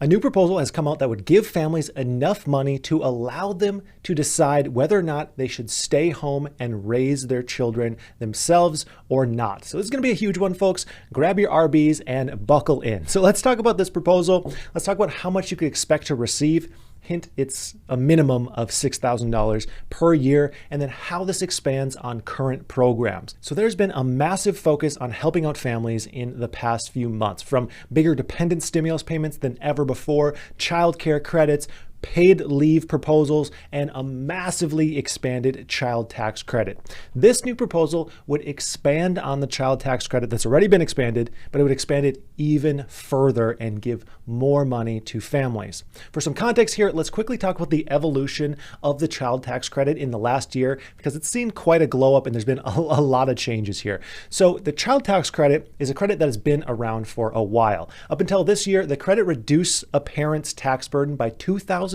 A new proposal has come out that would give families enough money to allow them to decide whether or not they should stay home and raise their children themselves or not. So this is going to be a huge one, folks. Grab your RBs and buckle in. So let's talk about this proposal. Let's talk about how much you could expect to receive. Hint, it's a minimum of $6,000 per year, and then how this expands on current programs. So there's been a massive focus on helping out families in the past few months, from bigger dependent stimulus payments than ever before, childcare credits, paid leave proposals, and a massively expanded child tax credit. This new proposal would expand on the child tax credit that's already been expanded, but it would expand it even further and give more money to families. For some context here, let's quickly talk about the evolution of the child tax credit in the last year, because it's seen quite a glow up and there's been a lot of changes here. So the child tax credit is a credit that has been around for a while. Up until this year, the credit reduced a parent's tax burden by $2,000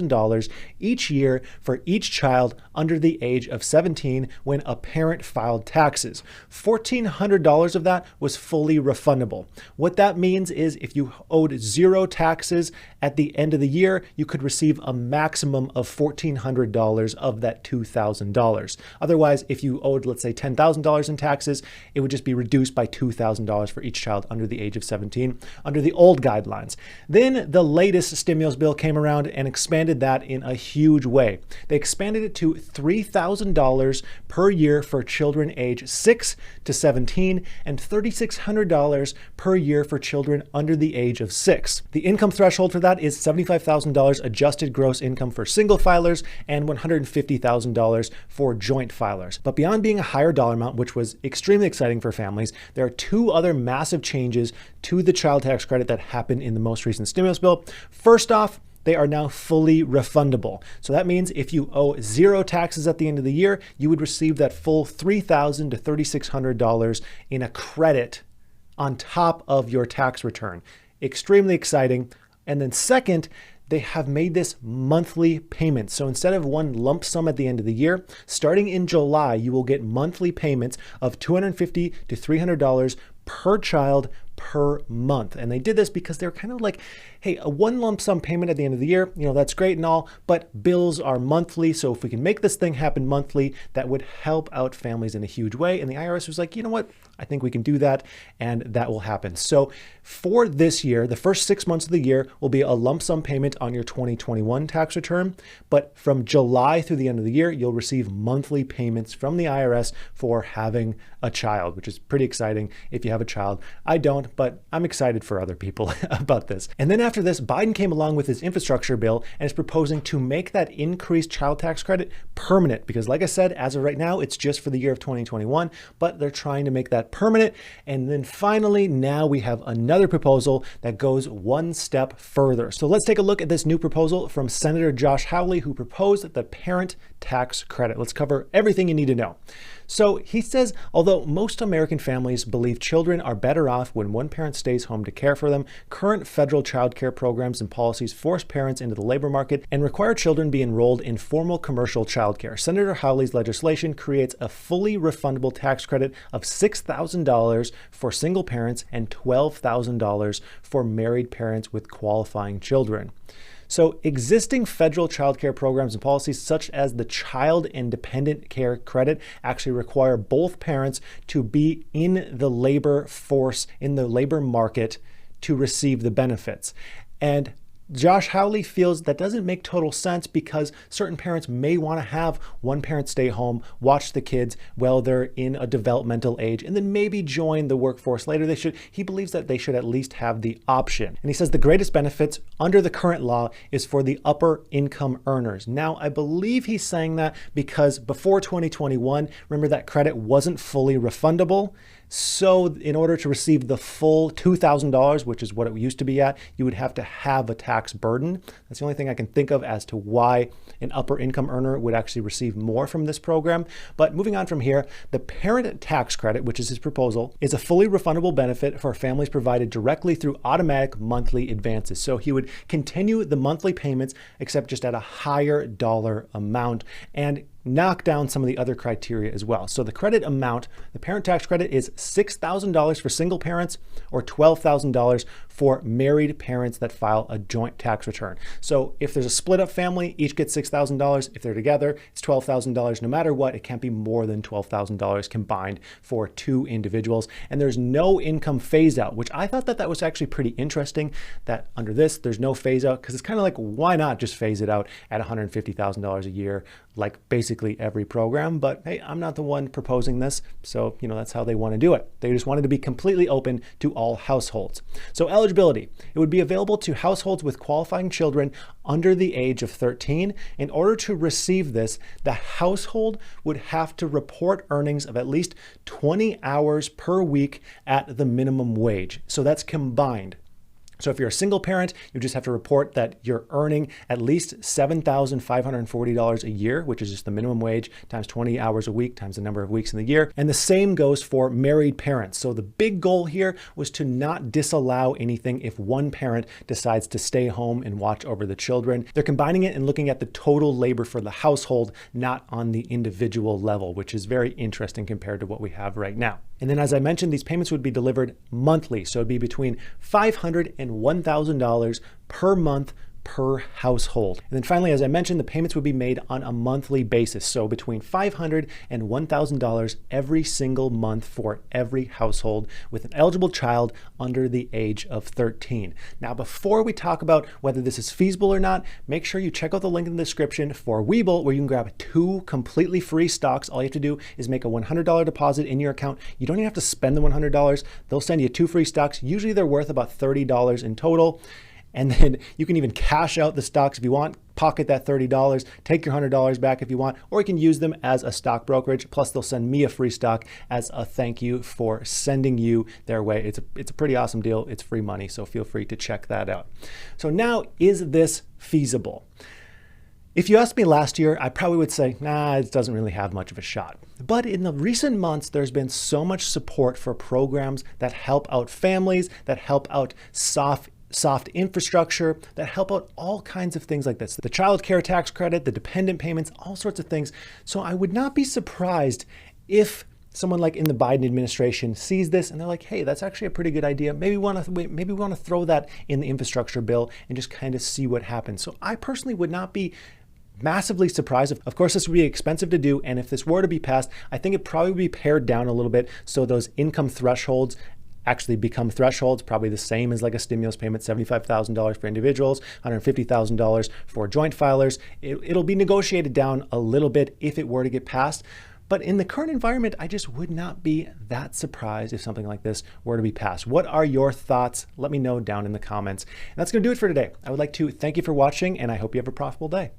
each year for each child under the age of 17 when a parent filed taxes. $1,400 of that was fully refundable. What that means is if you owed zero taxes at the end of the year, you could receive a maximum of $1,400 of that $2,000. Otherwise, if you owed, let's say, $10,000 in taxes, it would just be reduced by $2,000 for each child under the age of 17 under the old guidelines. Then the latest stimulus bill came around and expanded that in a huge way. They expanded it to $3,000 per year for children age 6 to 17 and $3,600 per year for children under the age of 6. The income threshold for that is $75,000 adjusted gross income for single filers and $150,000 for joint filers. But beyond being a higher dollar amount, which was extremely exciting for families, there are two other massive changes to the child tax credit that happened in the most recent stimulus bill. First off, they are now fully refundable. So that means if you owe zero taxes at the end of the year, you would receive that full $3,000 to $3,600 in a credit on top of your tax return. Extremely exciting. And then second, they have made this monthly payment. So instead of one lump sum at the end of the year, starting in July, you will get monthly payments of $250 to $300 per child per month. And they did this because they're kind of like, hey, a one lump sum payment at the end of the year, that's great and all, but bills are monthly. So if we can make this thing happen monthly, that would help out families in a huge way. And the IRS was like, you know what? I think we can do that, and that will happen. So for this year, the first 6 months of the year will be a lump sum payment on your 2021 tax return. But from July through the end of the year, you'll receive monthly payments from the IRS for having a child, which is pretty exciting if you have a child. I don't, but I'm excited for other people about this. And then after this, Biden came along with his infrastructure bill and is proposing to make that increased child tax credit permanent, because like I said, as of right now, it's just for the year of 2021, but they're trying to make that permanent. And then finally, now we have another proposal that goes one step further. So let's take a look at this new proposal from Senator Josh Hawley, who proposed the parent tax credit. Let's cover everything you need to know. So he says, although most American families believe children are better off when one parent stays home to care for them, current federal child care programs and policies force parents into the labor market and require children be enrolled in formal commercial child care. Senator Hawley's legislation creates a fully refundable tax credit of $6,000 for single parents and $12,000 for married parents with qualifying children. So existing federal child care programs and policies such as the Child and Dependent Care Credit actually require both parents to be in the labor force, in the labor market, to receive the benefits. And Josh Hawley feels that doesn't make total sense because certain parents may want to have one parent stay home, watch the kids while they're in a developmental age, and then maybe join the workforce later. He believes that they should at least have the option. And he says the greatest benefits under the current law is for the upper income earners. Now, I believe he's saying that because before 2021, remember that credit wasn't fully refundable. So in order to receive the full $2,000, which is what it used to be at, you would have to have a tax burden. That's the only thing I can think of as to why an upper income earner would actually receive more from this program. But moving on from here, the parent tax credit, which is his proposal, is a fully refundable benefit for families provided directly through automatic monthly advances. So he would continue the monthly payments, except just at a higher dollar amount, and knock down some of the other criteria as well. So the credit amount, the parent tax credit, is $6,000 for single parents or $12,000 for married parents that file a joint tax return. So if there's a split up family, each gets $6,000. If they're together, it's $12,000. No matter what, it can't be more than $12,000 combined for two individuals. And there's no income phase out, which I thought that was actually pretty interesting, that under this, there's no phase out, because it's kind of like, why not just phase it out at $150,000 a year, like basically every program? But hey, I'm not the one proposing this. So, that's how they want to do it. They just wanted to be completely open to all households. So eligibility, it would be available to households with qualifying children under the age of 13. In order to receive this, the household would have to report earnings of at least 20 hours per week at the minimum wage. So that's combined. So if you're a single parent, you just have to report that you're earning at least $7,540 a year, which is just the minimum wage, times 20 hours a week, times the number of weeks in the year. And the same goes for married parents. So the big goal here was to not disallow anything if one parent decides to stay home and watch over the children. They're combining it and looking at the total labor for the household, not on the individual level, which is very interesting compared to what we have right now. And then, as I mentioned, these payments would be delivered monthly. So it'd be between $500 and $1,000 per month per household. And then finally, as I mentioned, the payments would be made on a monthly basis. So between $500 and $1,000 every single month for every household with an eligible child under the age of 13. Now, before we talk about whether this is feasible or not, make sure you check out the link in the description for Webull, where you can grab 2 completely free stocks. All you have to do is make a $100 deposit in your account. You don't even have to spend the $100. They'll send you 2 free stocks. Usually they're worth about $30 in total. And then you can even cash out the stocks if you want, pocket that $30, take your $100 back if you want, or you can use them as a stock brokerage. Plus they'll send me a free stock as a thank you for sending you their way. It's a pretty awesome deal. It's free money, so feel free to check that out. So now, is this feasible? If you asked me last year, I probably would say, nah, it doesn't really have much of a shot. But in the recent months, there's been so much support for programs that help out families, that help out soft infrastructure, that help out all kinds of things like this. The child care tax credit, the dependent payments, all sorts of things. So I would not be surprised if someone like in the Biden administration sees this and they're like, hey, that's actually a pretty good idea. Maybe we want to throw that in the infrastructure bill and just kind of see what happens. So I personally would not be massively surprised. Of course, this would be expensive to do. And if this were to be passed, I think it'd probably be pared down a little bit so those income thresholds actually become thresholds, probably the same as like a stimulus payment, $75,000 for individuals, $150,000 for joint filers. It'll be negotiated down a little bit if it were to get passed. But in the current environment, I just would not be that surprised if something like this were to be passed. What are your thoughts? Let me know down in the comments. And that's going to do it for today. I would like to thank you for watching, and I hope you have a profitable day.